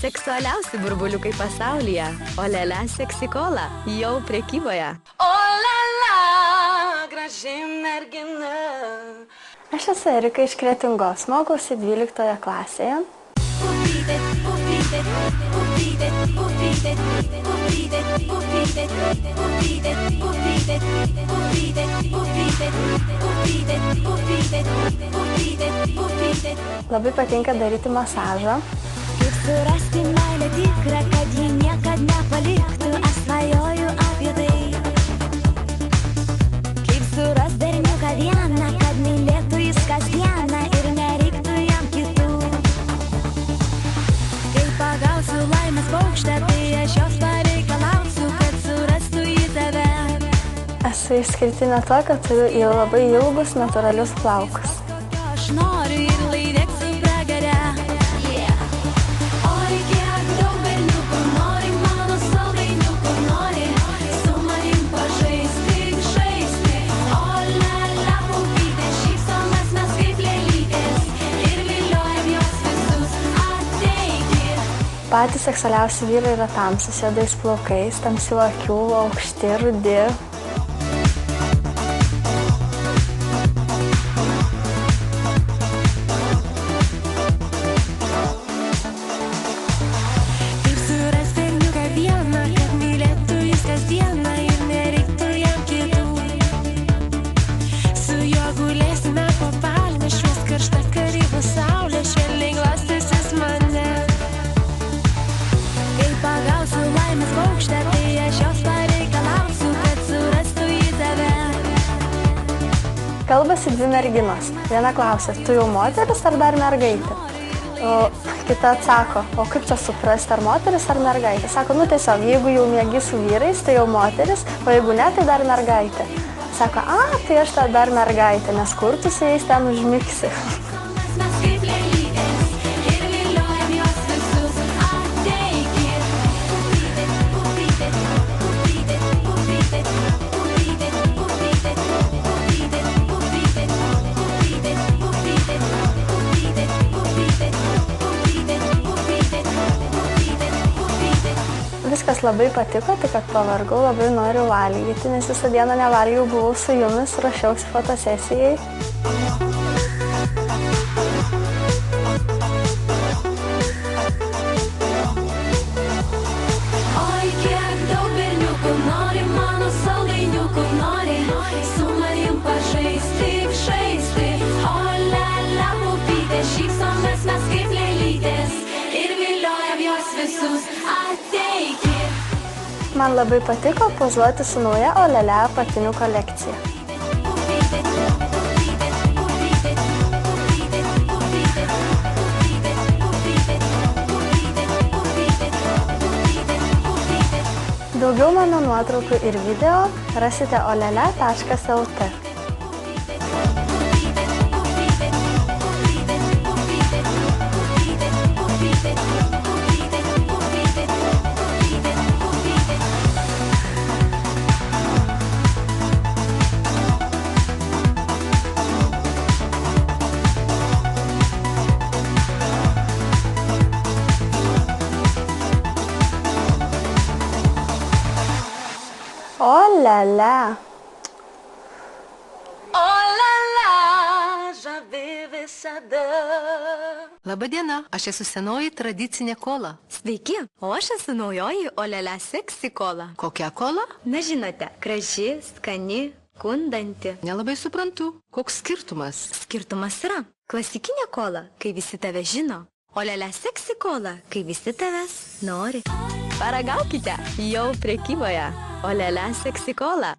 Seksualiausi burbuliukai pasaulyje. Olele seksikola. Jau prekyboje. Olele, graži mergina. Aš esu Erika iš Kretingos, mokausi 12 klasėje. Labai patinka daryti masažą. Kaip surasti meilę tikrą, kad ji niekad nepaliktų, aš svajoju apie tai. Kaip suras berniuką vieną, kad mylėtų jis kasdieną ir nereiktų jam kitų. Kai pagausiu laimės paukštę, tai aš jos pareikalausiu, kad surastų į tave. Esu išskirtinė tuo, kad turiu labai ilgus natūralius plaukus. Aš noriu ir laidėksiu pragarę. Oi, kiek daug berniukų nori mano saldainiukų, nori su manim pažaisti, žaisti. Olele, paupytė, šypsomės mes kaip lėlytės ir viliojam jos visus, ateikit. Patys seksualiausi vyrai yra tamsus, juodais plaukais, tamsių akių, aukšti, rudi. Kalbasi dvi merginos. Viena klausia, tu jau moteris ar dar mergaitė? O kita atsako, o kaip čia suprasti, ar moteris ar mergaitė? Sako, nu tiesiog, jeigu jau miegi su vyrais, tai jau moteris, o jeigu ne, tai dar mergaitė. Sako, tai aš tą dar mergaitė, nes kur tu su jais ten užmigsi? Viskas labai patiko, tik kad pavargau, labai noriu valgyti, nes visą dieną nevalgiau, buvau su jumis, ruošiausi fotosesijai. Oi, kiek daug berniukų nori mano saldainiukų, nori su manim pažaisti, žaisti. Olele, paupytė, šypsomės mes kaip lėlytės ir viliojam jos visus, ateikit. Man labai patiko pozuoti su nauja Olele apatinių kolekcija. Daugiau mano nuotraukų ir video rasite olele.lt. Olele. Olele, žavi visada. Labadiena, aš esu senoji tradicinė kola. Sveiki, o aš esu naujoji Olele seksikola. Kokia kola? Na žinote, graži, skani, kundanti. Nelabai suprantu. Koks skirtumas? Skirtumas yra klasikinė kola, kai visi tave žino. Olele seksikola, kai visi tavęs nori. Paragaukite, jau prekyboje. Olele seksikola.